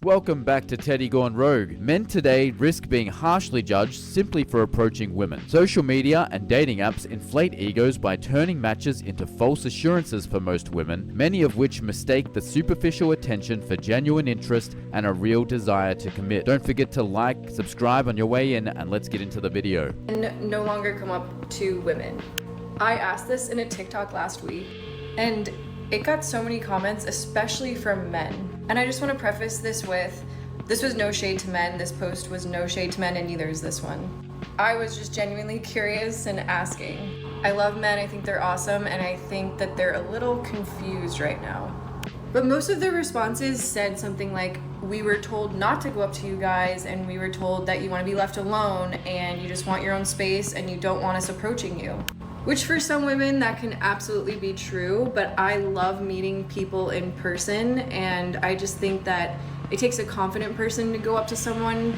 Welcome back to Teddy Gone Rogue. Men today risk being harshly judged simply for approaching women. Social media and dating apps inflate egos by turning matches into false assurances for most women, many of which mistake the superficial attention for genuine interest and a real desire to commit. Don't forget to like, subscribe on your way in, and let's get into the video. And no longer come up to women. I asked this in a TikTok last week, and it got so many comments, especially from men. And I just want to preface this with, this was no shade to men, this post was no shade to men, and neither is this one. I was just genuinely curious and asking. I love men, I think they're awesome, and I think that they're a little confused right now. But most of the responses said something like, we were told not to go up to you guys, and we were told that you want to be left alone, and you just want your own space, and you don't want us approaching you. Which for some women that can absolutely be true, but I love meeting people in person, and I just think that it takes a confident person to go up to someone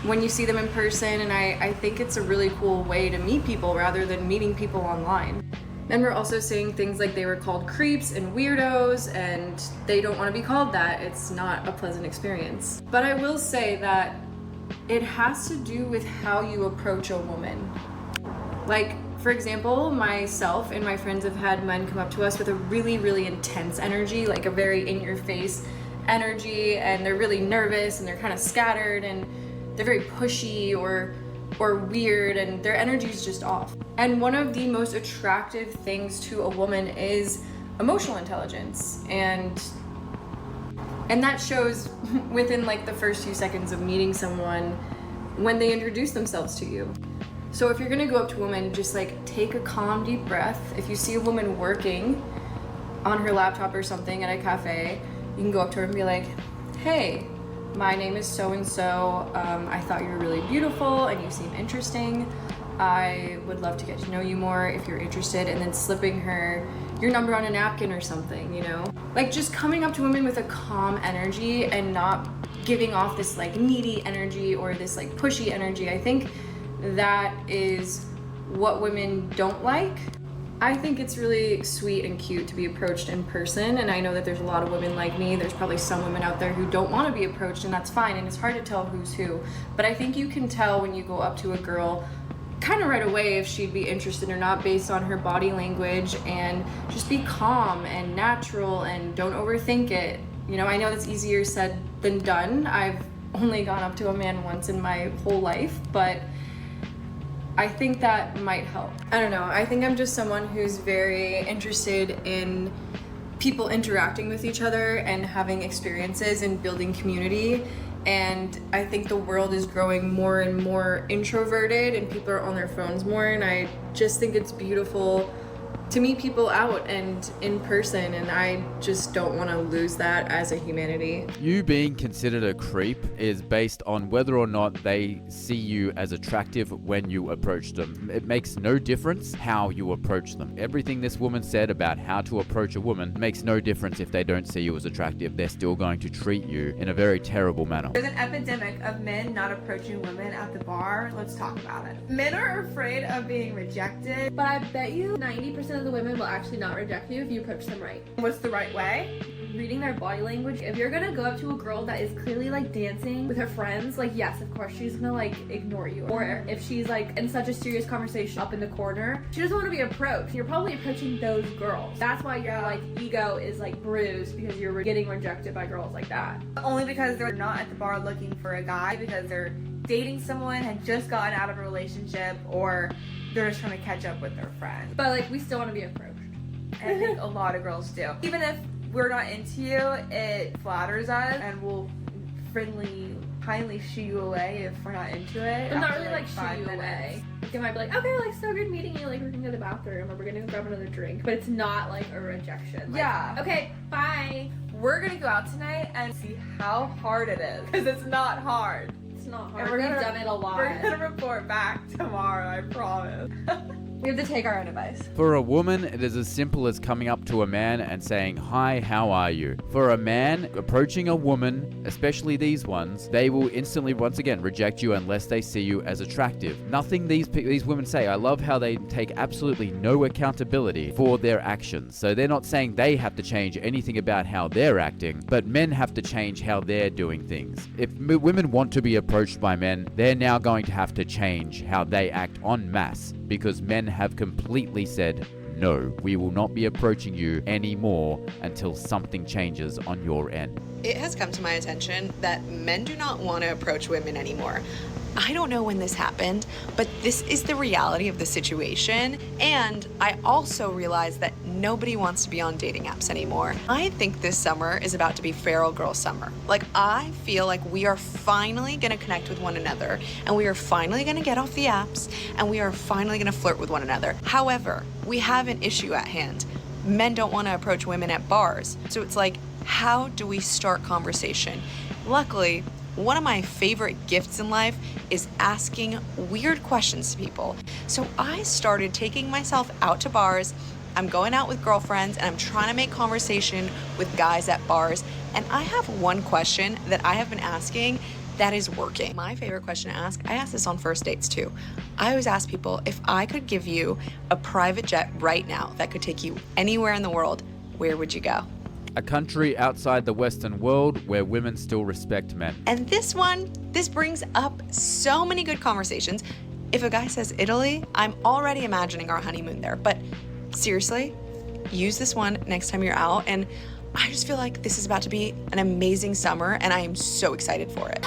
when you see them in person, and I think it's a really cool way to meet people rather than meeting people online. Men were also saying things like they were called creeps and weirdos, and they don't want to be called that. It's not a pleasant experience. But I will say that it has to do with how you approach a woman. Like, for example, myself and my friends have had men come up to us with a really, really intense energy, like a very in-your-face energy, and they're really nervous and they're kind of scattered and they're very pushy or weird, and their energy is just off. And one of the most attractive things to a woman is emotional intelligence, and that shows within like the first few seconds of meeting someone when they introduce themselves to you. So if you're gonna go up to a woman, just like take a calm, deep breath. If you see a woman working on her laptop or something at a cafe, you can go up to her and be like, hey, my name is so-and-so. I thought you were really beautiful and you seem interesting. I would love to get to know you more if you're interested, and then slipping her your number on a napkin or something, you know? Like just coming up to women with a calm energy and not giving off this like needy energy or this like pushy energy. I think that is what women don't like. I think it's really sweet and cute to be approached in person, and I know that there's a lot of women like me. There's probably some women out there who don't want to be approached, and that's fine, and it's hard to tell who's who. But I think you can tell when you go up to a girl kind of right away if she'd be interested or not based on her body language, and just be calm and natural and don't overthink it. You know, I know that's easier said than done. I've only gone up to a man once in my whole life, but I think that might help. I don't know, I think I'm just someone who's very interested in people interacting with each other and having experiences and building community. And I think the world is growing more and more introverted and people are on their phones more, and I just think it's beautiful to meet people out and in person, and I just don't want to lose that as a humanity. You being considered a creep is based on whether or not they see you as attractive when you approach them. It makes no difference how you approach them. Everything this woman said about how to approach a woman makes no difference if they don't see you as attractive. They're still going to treat you in a very terrible manner. There's an epidemic of men not approaching women at the bar. Let's talk about it. Men are afraid of being rejected. But I bet you 90% of the women will actually not reject you if you approach them right. What's the right way? Reading their body language. If you're gonna go up to a girl that is clearly like dancing with her friends, like yes, of course she's gonna like ignore you. Or if she's like in such a serious conversation up in the corner, she doesn't want to be approached. You're probably approaching those girls. That's why your like ego is like bruised, because you're getting rejected by girls like that. Only because they're not at the bar looking for a guy, because they're dating someone, had just gotten out of a relationship, or they're just trying to catch up with their friends. But like we still want to be approached. And I think a lot of girls do. Even if we're not into you, it flatters us, and we'll kindly shoo you away if we're not into it. But not really like shoo you away. They might be like, okay, like so good meeting you, like we're gonna go to the bathroom or we're gonna go grab another drink. But it's not like a rejection. Like, yeah. Okay, bye. We're gonna go out tonight and see how hard it is, because it's not hard. It's not hard. We've done it a lot. We're gonna report back tomorrow, I promise. We have to take our own advice. For a woman, it is as simple as coming up to a man and saying, "Hi, how are you?" For a man, approaching a woman, especially these ones, they will instantly, once again, reject you unless they see you as attractive. Nothing these women say. I love how they take absolutely no accountability for their actions. So they're not saying they have to change anything about how they're acting, but men have to change how they're doing things. If women want to be approached by men, they're now going to have to change how they act en masse, because men have completely said, no, we will not be approaching you anymore until something changes on your end. It has come to my attention that men do not want to approach women anymore. I don't know when this happened, but this is the reality of the situation. And I also realized that nobody wants to be on dating apps anymore. I think this summer is about to be feral girl summer. Like, I feel like we are finally going to connect with one another, and we are finally going to get off the apps, and we are finally going to flirt with one another. However, we have an issue at hand. Men don't want to approach women at bars. So it's like, how do we start conversation? Luckily, one of my favorite gifts in life is asking weird questions to people. So I started taking myself out to bars. I'm going out with girlfriends and I'm trying to make conversation with guys at bars. And I have one question that I have been asking that is working. My favorite question to ask, I ask this on first dates too. I always ask people, if I could give you a private jet right now that could take you anywhere in the world, where would you go? A country outside the Western world where women still respect men. And this brings up so many good conversations. If a guy says Italy, I'm already imagining our honeymoon there. But seriously, use this one next time you're out. And I just feel like this is about to be an amazing summer, and I am so excited for it.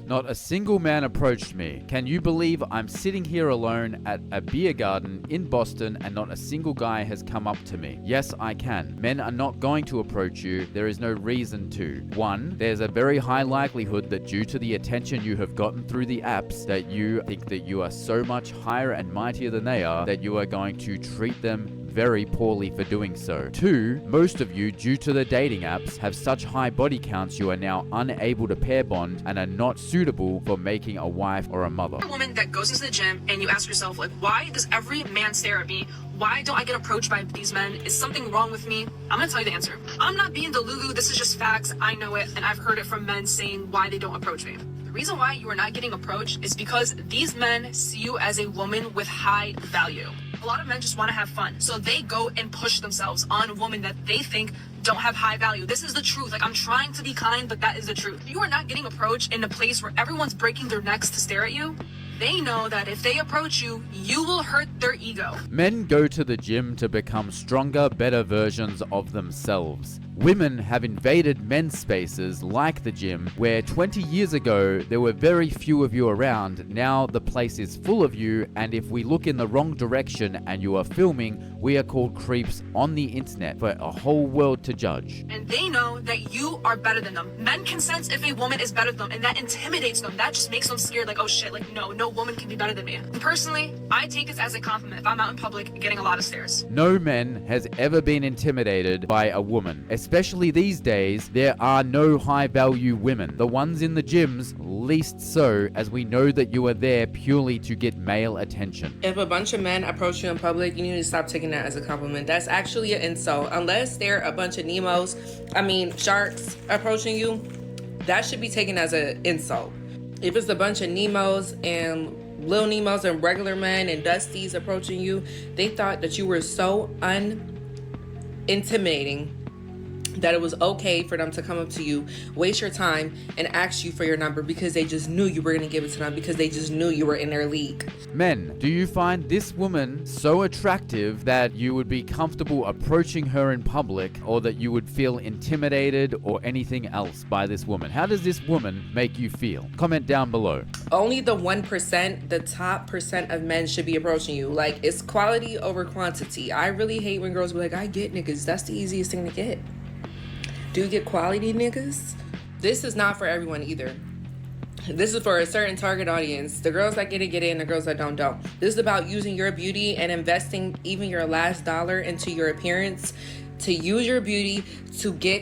Not a single man approached me. Can you believe I'm sitting here alone at a beer garden in Boston and not a single guy has come up to me? Yes, I can. Men are not going to approach you. There is no reason to. One, there's a very high likelihood that due to the attention you have gotten through the apps, that you think that you are so much higher and mightier than they are, that you are going to treat them very poorly for doing so. Two, most of you, due to the dating apps, have such high body counts you are now unable to pair bond and are not suitable for making a wife or a mother. A woman that goes into the gym and you ask yourself, like, why does every man stare at me? Why don't I get approached by these men? Is something wrong with me? I'm gonna tell you the answer. I'm not being delulu, this is just facts. I know it, and I've heard it from men saying why they don't approach me. The reason why you are not getting approached is because these men see you as a woman with high value. A lot of men just want to have fun, so they go and push themselves on a woman that they think don't have high value. This is the truth. Like, I'm trying to be kind, but that is the truth. You are not getting approached in a place where everyone's breaking their necks to stare at you. They know that if they approach you, you will hurt their ego. Men go to the gym to become stronger, better versions of themselves. Women have invaded men's spaces like the gym, where 20 years ago there were very few of you around. Now the place is full of you, and if we look in the wrong direction and you are filming, we are called creeps on the internet for a whole world to judge. And they know that you are better than them. Men can sense if a woman is better than them, and that intimidates them. That just makes them scared, like, oh shit, like, no woman can be better than me. And personally, I take this as a compliment if I'm out in public getting a lot of stares. No man has ever been intimidated by a woman. Especially these days, there are no high-value women. The ones in the gyms, least so, as we know that you are there purely to get male attention. If a bunch of men approach you in public, you need to stop taking that as a compliment. That's actually an insult. Unless they're a bunch of sharks approaching you, that should be taken as an insult. If it's a bunch of Nemos and Lil Nemos and regular men and Dusties approaching you, they thought that you were so unintimidating that it was okay for them to come up to you, waste your time, and ask you for your number because they just knew you were going to give it to them, because they just knew you were in their league. Men, do you find this woman so attractive that you would be comfortable approaching her in public, or that you would feel intimidated or anything else by this woman? How does this woman make you feel? Comment down below. Only the 1%, the top percent of men should be approaching you. Like, it's quality over quantity. I really hate when girls be like, I get niggas. That's the easiest thing to get. Do you get quality niggas? This is not for everyone either. This is for a certain target audience. The girls that get it, and the girls that don't. This is about using your beauty and investing even your last dollar into your appearance, to use your beauty to get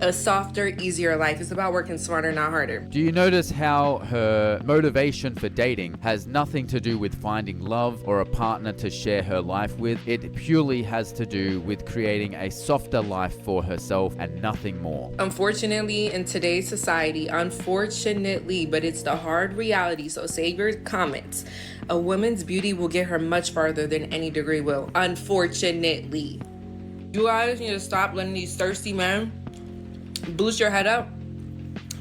a softer, easier life. It's about working smarter, not harder. Do you notice how her motivation for dating has nothing to do with finding love or a partner to share her life with? It purely has to do with creating a softer life for herself and nothing more. Unfortunately, in today's society, unfortunately, but it's the hard reality, so save your comments. A woman's beauty will get her much farther than any degree will. Unfortunately. You guys need to stop letting these thirsty men boost your head up,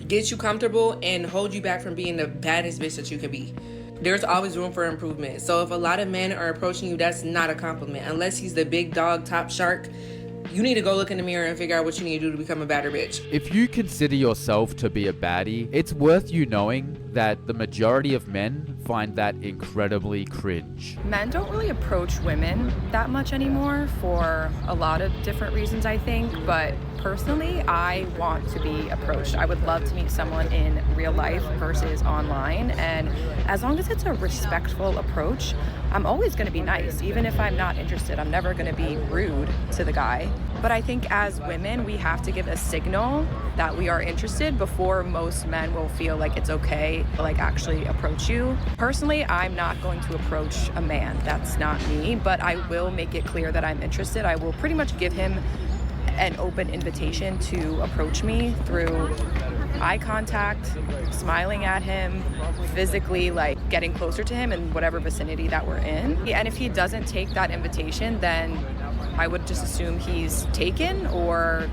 get you comfortable, and hold you back from being the baddest bitch that you can be. There's always room for improvement. So if a lot of men are approaching you, that's not a compliment. Unless he's the big dog, top shark, you need to go look in the mirror and figure out what you need to do to become a badder bitch. If you consider yourself to be a baddie, it's worth you knowing that the majority of men find that incredibly cringe. Men don't really approach women that much anymore for a lot of different reasons, I think, but personally, I want to be approached. I would love to meet someone in real life versus online, and as long as it's a respectful approach, I'm always going to be nice. Even if I'm not interested, I'm never going to be rude to the guy. But I think as women, we have to give a signal that we are interested before most men will feel like it's okay to like actually approach you. Personally, I'm not going to approach a man. That's not me, but I will make it clear that I'm interested. I will pretty much give him an open invitation to approach me through eye contact, smiling at him, physically like getting closer to him in whatever vicinity that we're in. And if he doesn't take that invitation, then I would just assume he's taken or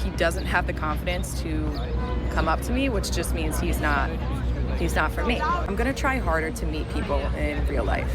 he doesn't have the confidence to come up to me, which just means he's not for me. I'm gonna try harder to meet people in real life.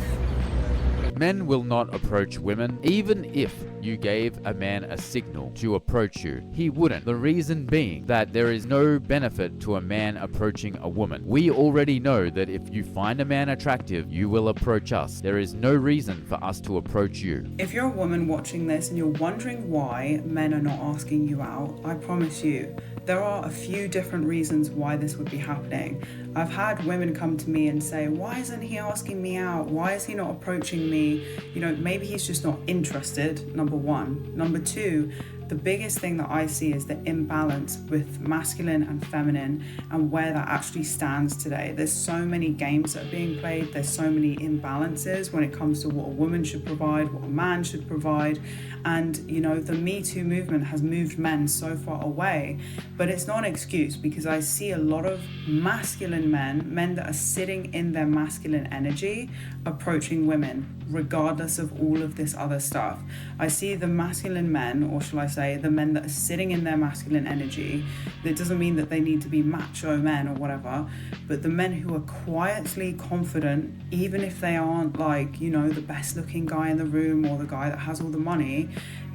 Men will not approach women, even if you gave a man a signal to approach you. He wouldn't. The reason being that there is no benefit to a man approaching a woman. We already know that if you find a man attractive, you will approach us. There is no reason for us to approach you. If you're a woman watching this and you're wondering why men are not asking you out, I promise you, there are a few different reasons why this would be happening. I've had women come to me and say, why isn't he asking me out? Why is he not approaching me? You know, maybe he's just not interested, number one. Number two, the biggest thing that I see is the imbalance with masculine and feminine and where that actually stands today. There's so many games that are being played. There's so many imbalances when it comes to what a woman should provide, what a man should provide. And, you know, the Me Too movement has moved men so far away, but it's not an excuse because I see a lot of masculine men that are sitting in their masculine energy approaching women, regardless of all of this other stuff. I see the masculine men, or shall I say, the men that are sitting in their masculine energy. That doesn't mean that they need to be macho men or whatever, but the men who are quietly confident, even if they aren't like, you know, the best looking guy in the room or the guy that has all the money,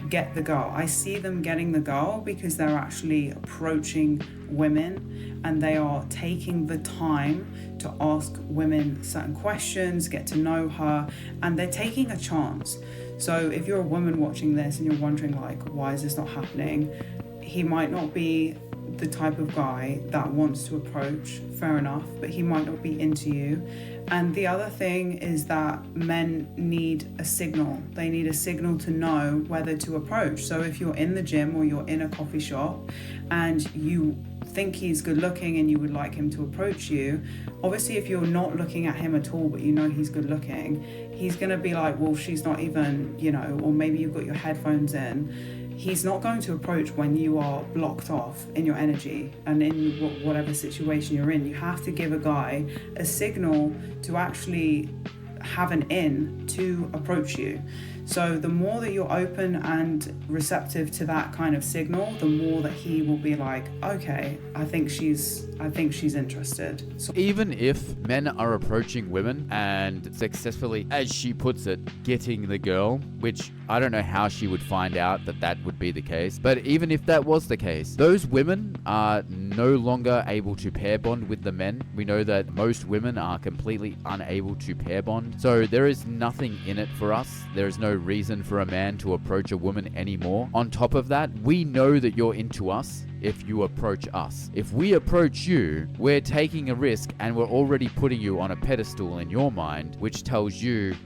get the girl. I see them getting the girl because they're actually approaching women and they are taking the time to ask women certain questions, get to know her, and they're taking a chance. So if you're a woman watching this and you're wondering like, why is this not happening? He might not be the type of guy that wants to approach, fair enough, but he might not be into you. And the other thing is that men need a signal. They need a signal to know whether to approach. So if you're in the gym or you're in a coffee shop and you think he's good looking and you would like him to approach you, obviously if you're not looking at him at all but you know he's good looking, he's gonna be like, well, she's not even, you know, or maybe you've got your headphones in. He's not going to approach when you are blocked off in your energy and in whatever situation you're in. You have to give a guy a signal to actually have an in to approach you. So the more that you're open and receptive to that kind of signal, the more that he will be like, okay, I think she's interested. So even if men are approaching women and successfully, as she puts it, getting the girl, which I don't know how she would find out that that would be the case, but even if that was the case, those women are no longer able to pair bond with the men. We know that most women are completely unable to pair bond. So there is nothing in it for us. There is no reason for a man to approach a woman anymore. On top of that, we know that you're into us if you approach us. If we approach you, we're taking a risk and we're already putting you on a pedestal in your mind, which tells you,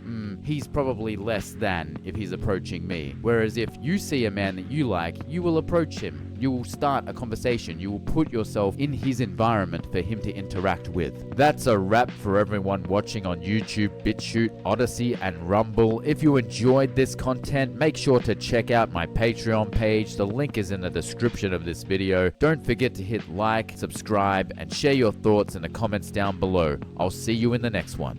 he's probably less than if he's approaching me. Whereas if you see a man that you like, you will approach him. You will start a conversation. You will put yourself in his environment for him to interact with. That's a wrap for everyone watching on YouTube, BitChute, Odyssey, and Rumble. If you enjoyed this content, make sure to check out my Patreon page. The link is in the description of this video. Don't forget to hit like, subscribe, and share your thoughts in the comments down below. I'll see you in the next one.